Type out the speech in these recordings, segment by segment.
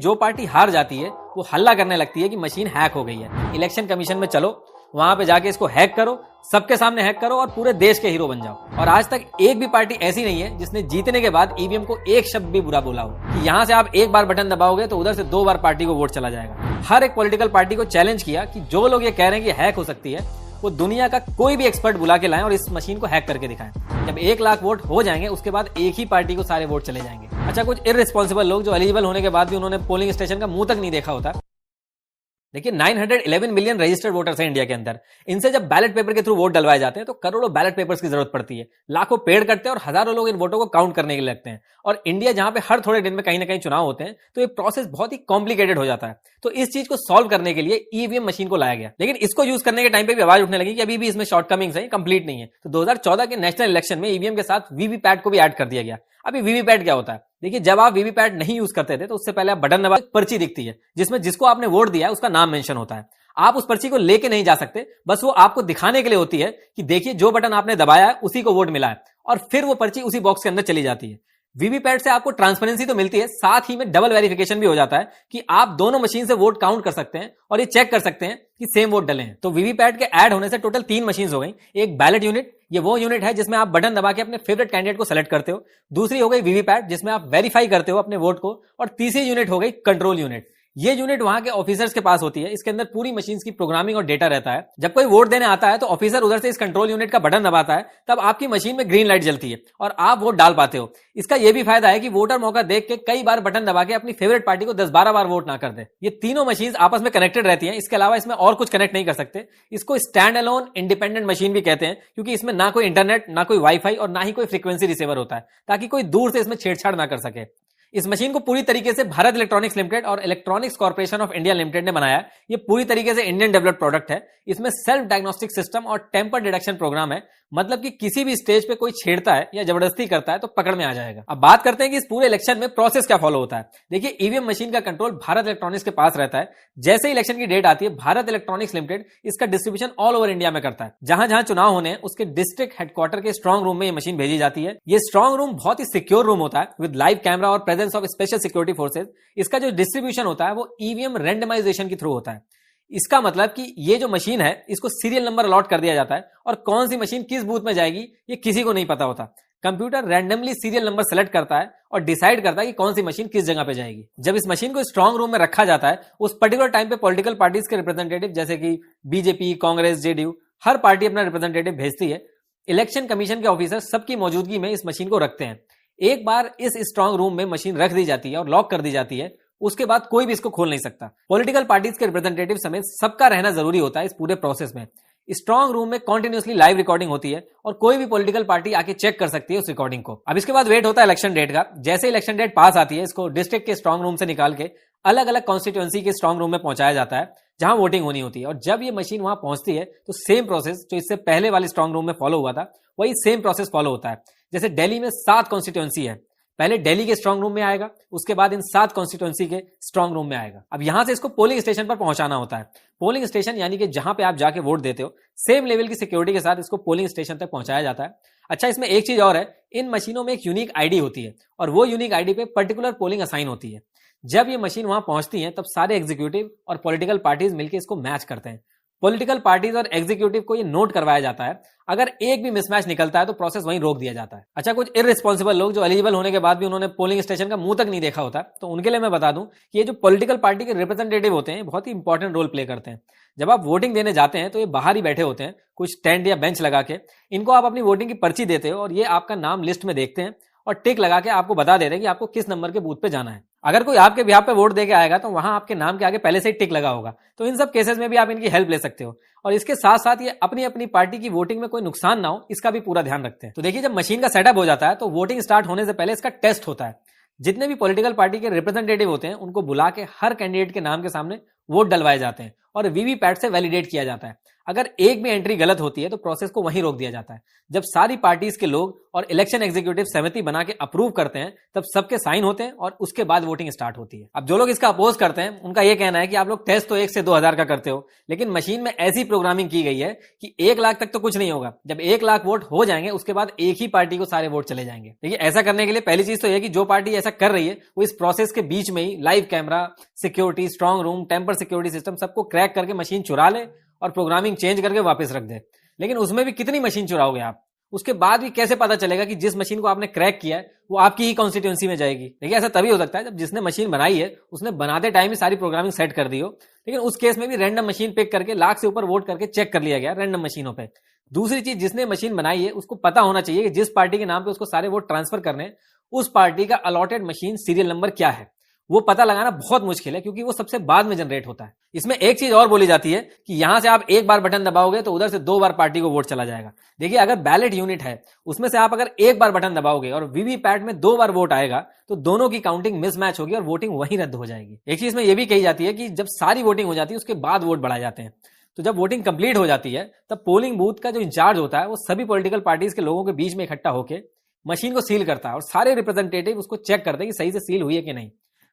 जो पार्टी हार जाती है वो हल्ला करने लगती है कि मशीन हैक हो गई है। इलेक्शन कमीशन में चलो, वहां पे जाके इसको हैक करो, सबके सामने हैक करो और पूरे देश के हीरो बन जाओ। और आज तक एक भी पार्टी ऐसी नहीं है जिसने जीतने के बाद ईवीएम को एक शब्द भी बुरा बोला हो कि यहां से आप एक बार बटन दबाओगे तो उधर से 2 बार पार्टी को वोट चला जाएगा। हर एक पॉलिटिकल पार्टी को चैलेंज किया कि जो लोग ये कह रहे हैं कि हैक हो सकती है, वो दुनिया का कोई भी एक्सपर्ट बुला के लाएं और इस मशीन को हैक करके दिखाएं। जब 1 लाख वोट हो जाएंगे उसके बाद एक ही पार्टी को सारे वोट चले जाएंगे। अच्छा, कुछ इररिस्पॉन्सिबल लोग जो एलिजिबल होने के बाद भी उन्होंने पोलिंग स्टेशन का मुंह तक नहीं देखा होता। देखिए 911 मिलियन रजिस्टर्ड वोटर्स हैं इंडिया के अंदर। इनसे जब बैलेट पेपर के थ्रू वोट डलवाए जाते हैं तो करोड़ों बैलेट पेपर्स की जरूरत पड़ती है, लाखों पेड़ कटते हैं और हजारों लोग इन वोटों को काउंट करने के लिए लगते हैं। और इंडिया जहां पे हर थोड़े दिन में कहीं ना कहीं चुनाव होते हैं तो ये प्रोसेस बहुत ही कॉम्प्लिकेटेड हो जाता है। तो इस चीज को सॉल्व करने के लिए ईवीएम मशीन को लाया गया, लेकिन इसको यूज करने के टाइम पे भी आवाज उठने लगी कि अभी भी इसमें शॉर्टकमिंग्स है, कंप्लीट नहीं है। तो 2014 के नेशनल इलेक्शन में ईवीएम के साथ वीवीपैट को भी ऐड कर दिया गया। अभी वीवीपैट क्या होता है? देखिए, जब आप वीवीपैट नहीं यूज करते थे तो उससे पहले आप बटन दबा, पर्ची दिखती है जिसमें जिसको आपने वोट दिया है उसका नाम मेंशन होता है। आप उस पर्ची को लेके नहीं जा सकते, बस वो आपको दिखाने के लिए होती है कि देखिए जो बटन आपने दबाया है उसी को वोट मिला है, और फिर वो पर्ची उसी बॉक्स के अंदर चली जाती है। वीवीपैट से आपको ट्रांसपेरेंसी तो मिलती है, साथ ही में डबल वेरिफिकेशन भी हो जाता है कि आप दोनों मशीन से वोट काउंट कर सकते हैं और ये चेक कर सकते हैं कि सेम वोट डले हैं। तो वीवीपैट के ऐड होने से टोटल 3 मशीन हो गई। एक बैलेट यूनिट, ये वो यूनिट है जिसमें आप बटन दबा के अपने फेवरेट कैंडिडेट को सेलेक्ट करते हो। दूसरी हो गई वीवीपैट जिसमें आप वेरीफाई करते हो अपने वोट को। और तीसरी यूनिट हो गई कंट्रोल यूनिट। ये यूनिट वहां के ऑफिसर्स के पास होती है। इसके अंदर पूरी मशीन्स की प्रोग्रामिंग और डेटा रहता है। जब कोई वोट देने आता है तो ऑफिसर उधर से इस कंट्रोल यूनिट का बटन दबाता है, तब आपकी मशीन में ग्रीन लाइट जलती है और आप वोट डाल पाते हो। इसका यह भी फायदा है कि वोटर मौका देख के कई बार बटन दबा के अपनी फेवरेट पार्टी को 10-12 बार वोट ना कर दे। ये तीनों मशीन आपस में कनेक्टेड रहती हैं, इसके अलावा इसमें और कुछ कनेक्ट नहीं कर सकते। इसको स्टैंड अलोन इंडिपेंडेंट मशीन भी कहते हैं, क्योंकि इसमें ना कोई इंटरनेट, ना कोई वाईफाई और ना ही कोई फ्रीक्वेंसी रिसीवर होता है, ताकि कोई दूर से इसमें छेड़छाड़ ना कर सके। इस मशीन को पूरी तरीके से भारत इलेक्ट्रॉनिक्स लिमिटेड और electronics corporation of India limited ने बनाया है। ये पूरी तरीके से इंडियन डेवलप्ड प्रोडक्ट है। इसमें सेल्फ डायग्नोस्टिक सिस्टम और टेम्पर डिडक्शन प्रोग्राम है, मतलब कि किसी भी स्टेज पे कोई छेड़ता है या जबरदस्ती करता है तो पकड़ में आ जाएगा। अब बात करते हैं कि इस पूरे इलेक्शन में प्रोसेस क्या फॉलो होता है। देखिए, ईवीएम मशीन का कंट्रोल भारत इलेक्ट्रॉनिक्स के पास रहता है। जैसे इलेक्शन की डेट आती है, भारत इलेक्ट्रॉनिक्स लिमिटेड इसका डिस्ट्रीब्यूशन ऑल ओवर इंडिया में करता है। जहां जहां चुनाव होने हैं उसके डिस्ट्रिक्ट हेडक्वार्टर के स्ट्रॉन्ग रूम में ये मशीन भेजी जाती है। ये स्ट्रॉन्ग रूम बहुत ही सिक्योर रूम होता है विद लाइव कैमरा और presence of special security forces. इसका जो डिस्ट्रीब्यूशन होता है वो ईवीएम रैंडमाइजेशन के थ्रू होता है। इसका मतलब कि ये जो मशीन है इसको सीरियल नंबर अलॉट कर दिया जाता है और कौन सी मशीन किस बूथ में जाएगी ये किसी को नहीं पता होता। Computer randomly serial number select करता है और डिसाइड करता है कि कौन सी मशीन किस जगह पे जाएगी। जब इस मशीन को स्ट्रॉन्ग रूम में रखा जाता है, उस पर्टिकुलर टाइम पे पॉलिटिकल पार्टीज के रिप्रेजेंटेटिव जैसे कि बीजेपी, कांग्रेस, जेडीयू, हर पार्टी अपना रिप्रेजेंटेटिव भेजती है। इलेक्शन कमीशन के ऑफिसर सबकी मौजूदगी में इस मशीन को रखते हैं। एक बार इस स्ट्रॉन्ग रूम में मशीन रख दी जाती है और लॉक कर दी जाती है, उसके बाद कोई भी इसको खोल नहीं सकता। पॉलिटिकल पार्टीज के रिप्रेजेंटेटिव समेत सबका रहना जरूरी होता है इस पूरे प्रोसेस में। स्ट्रॉन्ग रूम में कॉन्टिन्यूसली लाइव रिकॉर्डिंग होती है और कोई भी पॉलिटिकल पार्टी आके चेक कर सकती है उस रिकॉर्डिंग को। अब इसके बाद वेट होता है इलेक्शन डेट का। जैसे इलेक्शन डेट पास आती है, इसको डिस्ट्रिक्ट के स्ट्रॉन्ग रूम से निकाल के अलग अलग कॉन्स्टिट्यूएंसी के स्ट्रॉन्ग रूम में पहुंचाया जाता है जहां वोटिंग होनी होती है। और जब ये मशीन वहां पहुंचती है तो सेम प्रोसेस जो इससे पहले वाले स्ट्रॉन्ग रूम में फॉलो हुआ था वही सेम प्रोसेस फॉलो होता है। जैसे दिल्ली में 7 कॉन्स्टिट्यूएंसी है, पहले दिल्ली के स्ट्रॉन्ग रूम में आएगा, उसके बाद इन 7 कॉन्स्टिट्यूएंसी के स्ट्रॉन्ग रूम में आएगा। अब यहां से इसको पोलिंग स्टेशन पर पहुंचाना होता है। पोलिंग स्टेशन यानी कि जहां पे आप जाके वोट देते हो, सेम लेवल की सिक्योरिटी के साथ इसको पोलिंग स्टेशन तक पहुंचाया जाता है। अच्छा, इसमें एक चीज और है, इन मशीनों में एक यूनिक आईडी होती है और वो यूनिक आईडी पे पर्टिकुलर पोलिंग असाइन होती है। जब ये मशीन वहां पहुंचती है तब सारे एग्जीक्यूटिव और पॉलिटिकल पार्टीज मिलकर इसको मैच करते हैं। पॉलिटिकल पार्टीज और एग्जीक्यूटिव को ये नोट करवाया जाता है। अगर एक भी मिसमैच निकलता है तो प्रोसेस वहीं रोक दिया जाता है। अच्छा, कुछ इररिस्पॉन्सिबल लोग जो एलिजिबल होने के बाद भी उन्होंने पोलिंग स्टेशन का मुंह तक नहीं देखा होता, तो उनके लिए मैं बता दूं कि ये जो पॉलिटिकल पार्टी के रिप्रेजेंटेटिव होते हैं बहुत ही इंपॉर्टेंट रोल प्ले करते हैं। जब आप वोटिंग देने जाते हैं तो ये बाहर ही बैठे होते हैं, कुछ टेंट या बेंच लगा के। इनको आप अपनी वोटिंग की पर्ची देते हो और ये आपका नाम लिस्ट में देखते हैं और टिक लगा के आपको बता दे रहे हैं कि आपको किस नंबर के बूथ पे जाना है। अगर कोई आपके बिहाफ पे वोट देके आएगा तो वहां आपके नाम के आगे पहले से ही टिक लगा होगा। तो इन सब केसेस में भी आप इनकी हेल्प ले सकते हो। और इसके साथ साथ ये अपनी अपनी पार्टी की वोटिंग में कोई नुकसान ना हो, इसका भी पूरा ध्यान रखते हैं। तो देखिए, जब मशीन का सेटअप हो जाता है तो वोटिंग स्टार्ट होने से पहले इसका टेस्ट होता है। जितने भी पॉलिटिकल पार्टी के रिप्रेजेंटेटिव होते हैं उनको बुला के हर कैंडिडेट के नाम के सामने वोट डलवाए जाते हैं और वीवीपैट से वैलिडेट किया जाता है। अगर एक भी एंट्री गलत होती है तो प्रोसेस को वहीं रोक दिया जाता है। जब सारी पार्टीज के लोग और इलेक्शन एग्जीक्यूटिव सहमति बना के अप्रूव करते हैं तब सबके साइन होते हैं और उसके बाद वोटिंग स्टार्ट होती है। अब जो लोग इसका अपोज करते हैं उनका यह कहना है कि आप लोग टेस्ट तो 1 से 2,000 का करते हो, लेकिन मशीन में ऐसी प्रोग्रामिंग की गई है कि 1 लाख तक तो कुछ नहीं होगा। जब 1 लाख वोट हो जाएंगे उसके बाद एक ही पार्टी को सारे वोट चले जाएंगे। देखिए, ऐसा करने के लिए पहली चीज तो यह कि जो पार्टी ऐसा कर रही है वो इस प्रोसेस के बीच में ही live camera, security, strong room, tamper security system सबको क्रैक करके मशीन चुरा ले और प्रोग्रामिंग चेंज करके वापस रख दे। लेकिन उसमें भी कितनी मशीन चुराओगे आप? उसके बाद भी कैसे पता चलेगा कि जिस मशीन को आपने क्रैक किया है वो आपकी ही कॉन्स्टिट्यूंसी में जाएगी? देखिए, ऐसा तभी हो सकता है जब जिसने मशीन बनाई है उसने बनाते टाइम ही सारी प्रोग्रामिंग सेट कर दी हो, लेकिन उस केस में भी रैंडम मशीन पिक करके लाख से ऊपर वोट करके चेक कर लिया गया रैंडम मशीनों पे। दूसरी चीज, जिसने मशीन बनाई है उसको पता होना चाहिए कि जिस पार्टी के नाम पे उसको सारे वोट ट्रांसफर करने उस पार्टी का अलॉटेड मशीन सीरियल नंबर क्या है। वो पता लगाना बहुत मुश्किल है क्योंकि वो सबसे बाद में जनरेट होता है। इसमें एक चीज और बोली जाती है कि यहां से आप एक बार बटन दबाओगे तो उधर से 2 बार पार्टी को वोट चला जाएगा। देखिए, अगर बैलेट यूनिट है उसमें से आप अगर एक बार बटन दबाओगे और वीवीपैट में 2 बार वोट आएगा तो दोनों की काउंटिंग मिसमैच होगी और वोटिंग वहीं रद्द हो जाएगी। एक चीज में यह भी कही जाती है कि जब सारी वोटिंग हो जाती है उसके बाद वोट बढ़ाए जाते हैं। तो जब वोटिंग कंप्लीट हो जाती है तब पोलिंग बूथ का जो इंचार्ज होता है वो सभी पॉलिटिकल पार्टीज के लोगों के बीच में इकट्ठा होकर मशीन को सील करता है और सारे रिप्रेजेंटेटिव उसको चेक करते हैं कि सही से सील हुई है कि नहीं।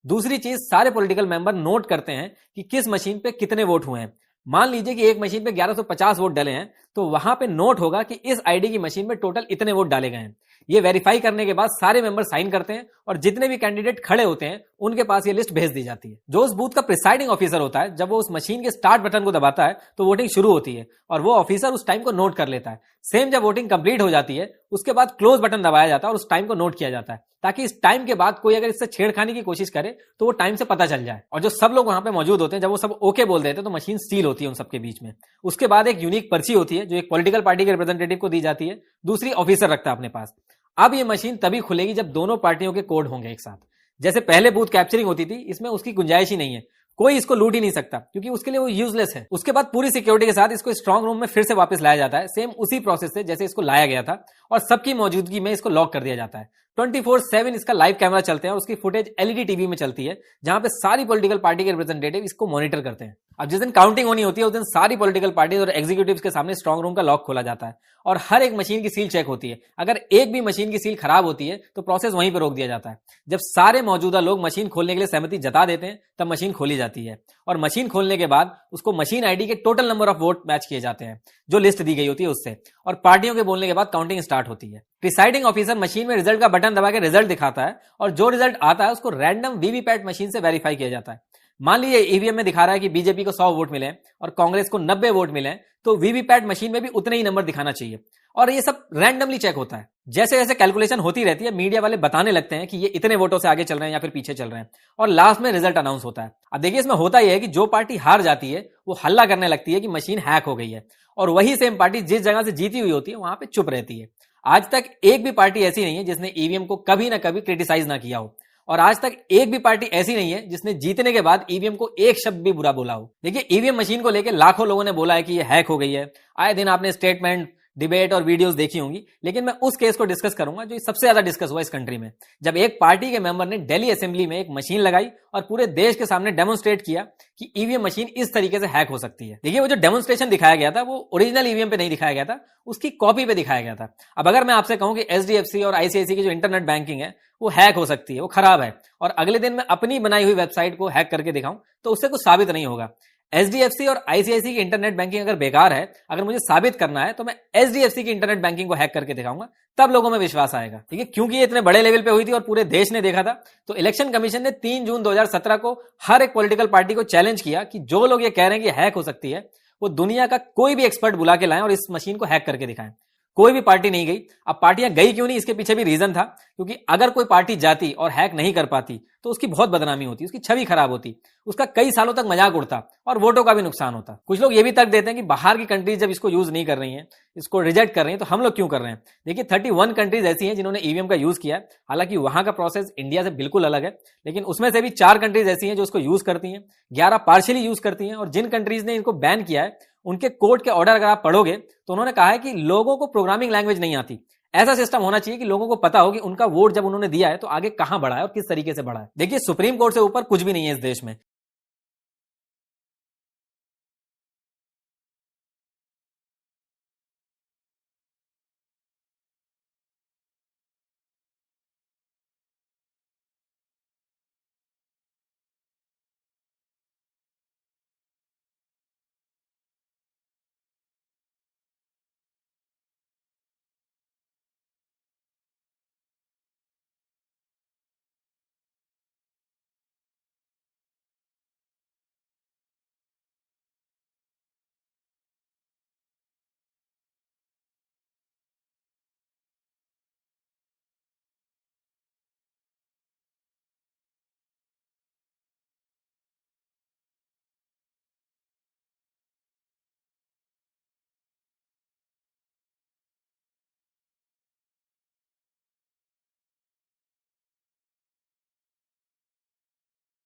दूसरी चीज, सारे पॉलिटिकल मेंबर नोट करते हैं कि किस मशीन पे कितने वोट हुए हैं। मान लीजिए कि एक मशीन पे 1150 वोट डाले हैं तो वहां पे नोट होगा कि इस आईडी की मशीन में टोटल इतने वोट डाले गए हैं। ये वेरीफाई करने के बाद सारे मेंबर साइन करते हैं और जितने भी कैंडिडेट खड़े होते हैं उनके पास ये लिस्ट भेज दी जाती है। जो उस बूथ का प्रिसाइडिंग ऑफिसर होता है, जब वो उस मशीन के स्टार्ट बटन को दबाता है तो वोटिंग शुरू होती है और वो ऑफिसर उस टाइम को नोट कर लेता है। सेम जब वोटिंग कंप्लीट हो जाती है उसके बाद क्लोज बटन दबाया जाता है और उस टाइम को नोट किया जाता है ताकि इस टाइम के बाद कोई अगर इससे छेड़खानी की कोशिश करे तो वो टाइम से पता चल जाए। और जो सब लोग वहां पे मौजूद होते हैं जब वो सब ओके बोल देते हैं तो मशीन सील होती है उन सबके बीच में। उसके बाद एक यूनिक पर्ची होती है जो एक पॉलिटिकल पार्टी के रिप्रेजेंटेटिव को दी जाती है, दूसरी ऑफिसर रखता है अपने पास। अब ये मशीन तभी खुलेगी जब दोनों पार्टियों के कोड होंगे एक साथ। जैसे पहले बूथ कैप्चरिंग होती थी, इसमें उसकी गुंजाइश ही नहीं है, कोई इसको लूट ही नहीं सकता क्योंकि उसके लिए वो यूजलेस है। उसके बाद पूरी सिक्योरिटी के साथ इसको स्ट्रांग रूम में फिर से वापस लाया जाता है, सेम उसी प्रोसेस से जैसे इसको लाया गया था, और सबकी मौजूदगी में इसको लॉक कर दिया जाता है। 24/7 इसका लाइव कैमरा चलते हैं और उसकी फुटेज एलईडी टीवी में चलती है जहां पे सारी पॉलिटिकल पार्टी के रिप्रेजेंटेटिव इसको मॉनिटर करते हैं। अब जिस दिन काउंटिंग होनी होती है उस दिन सारी पॉलिटिकल पार्टीज और एग्जीक्यूटिव्स के सामने स्ट्रांग रूम का लॉक खोला जाता है और हर एक मशीन की सील चेक होती है। अगर एक भी मशीन की सील खराब होती है तो प्रोसेस वहीं पर रोक दिया जाता है। जब सारे मौजूदा लोग मशीन खोलने के लिए सहमति जता देते हैं तब मशीन खोली जाती है और मशीन खोलने के बाद उसको मशीन आईडी के total number of vote match किए जाते हैं जो लिस्ट दी गई होती है उससे, और पार्टियों के बोलने के बाद काउंटिंग स्टार्ट होती है। प्रिसाइडिंग ऑफिसर मशीन में रिजल्ट का बटन दबा के रिजल्ट दिखाता है और जो रिजल्ट आता है उसको रैंडम वीवीपैट मशीन से वेरीफाई किया जाता है। मान लीजिए ईवीएम में दिखा रहा है कि बीजेपी को 100 वोट मिले और कांग्रेस को 90 वोट मिले, तो वीवीपैट मशीन में भी उतने ही नंबर दिखाना चाहिए और ये सब रैंडमली चेक होता है। जैसे जैसे कैलकुलेशन होती रहती है मीडिया वाले बताने लगते हैं कि ये इतने वोटों से आगे चल रहे हैं या फिर पीछे चल रहे हैं और लास्ट में रिजल्ट अनाउंस होता है। अब देखिए, इसमें होता यह है कि जो पार्टी हार जाती है वो हल्ला करने लगती है कि मशीन हैक हो गई है और वही सेम पार्टी जिस जगह से जीती हुई होती है वहां पे चुप रहती है। आज तक एक भी पार्टी ऐसी नहीं है जिसने ईवीएम को कभी ना कभी क्रिटिसाइज ना किया हो और आज तक एक भी पार्टी ऐसी नहीं है जिसने जीतने के बाद ईवीएम को एक शब्द भी बुरा बोला हो। देखिए, ईवीएम मशीन को लेकर लाखों लोगों ने बोला है कि ये हैक हो गई है। आए दिन आपने स्टेटमेंट, डिबेट और वीडियोस देखी होंगी, लेकिन मैं उस केस को डिस्कस करूंगा जो सबसे ज्यादा डिस्कस हुआ इस कंट्री में, जब एक पार्टी के मेंबर ने दिल्ली असेंबली में एक मशीन लगाई और पूरे देश के सामने डेमोन्स्ट्रेट किया कि ईवीएम मशीन इस तरीके से हैक हो सकती है। देखिए, वो जो डेमोन्स्ट्रेशन दिखाया गया था वो ओरिजिनल ईवीएम पे नहीं दिखाया गया था, उसकी कॉपी पे दिखाया गया था। अब अगर मैं आपसे कहूं कि एचडीएफसी और आईसीआईसी की जो इंटरनेट बैंकिंग है वो हैक हो सकती है, वो खराब है, और अगले दिन मैं अपनी बनाई हुई वेबसाइट को हैक करके दिखाऊं, तो उससे कुछ साबित नहीं होगा। एचडीएफसी और आईसीआईसी की इंटरनेट बैंकिंग अगर बेकार है, अगर मुझे साबित करना है तो मैं एचडीएफसी की इंटरनेट बैंकिंग को हैक करके दिखाऊंगा, तब लोगों में विश्वास आएगा। ठीक है, क्योंकि ये इतने बड़े लेवल पे हुई थी और पूरे देश ने देखा था, तो इलेक्शन कमीशन ने 3 जून 2017 को हर एक पॉलिटिकल पार्टी को चैलेंज किया कि जो लोग ये कह रहे हैं कि हैक हो सकती है वो दुनिया का कोई भी एक्सपर्ट बुला के लाएं और इस मशीन को हैक करके दिखाएं। कोई भी पार्टी नहीं गई। अब पार्टियां गई क्यों नहीं, इसके पीछे भी रीजन था, क्योंकि अगर कोई पार्टी जाती और हैक नहीं कर पाती तो उसकी बहुत बदनामी होती, उसकी छवि खराब होती, उसका कई सालों तक मजाक उड़ता और वोटों का भी नुकसान होता। कुछ लोग ये भी तक देते हैं कि बाहर की कंट्रीज जब इसको यूज नहीं कर रही हैं, इसको रिजेक्ट कर रही हैं, तो हम लोग क्यों कर रहे हैं। देखिए, 31 कंट्रीज ऐसी हैं जिन्होंने ईवीएम का यूज किया है। हालांकि वहां का प्रोसेस इंडिया से बिल्कुल अलग है, लेकिन उसमें से भी 4 कंट्रीज ऐसी हैं जो उसको यूज करती हैं, 11 पार्शियली यूज करती हैं, और जिन कंट्रीज ने इनको बैन किया है उनके कोर्ट के ऑर्डर अगर आप पढ़ोगे तो उन्होंने कहा है कि लोगों को प्रोग्रामिंग लैंग्वेज नहीं आती। ऐसा सिस्टम होना चाहिए कि लोगों को पता हो कि उनका वोट जब उन्होंने दिया है तो आगे कहां बढ़ा है और किस तरीके से बढ़ा है। देखिए, सुप्रीम कोर्ट से ऊपर कुछ भी नहीं है इस देश में।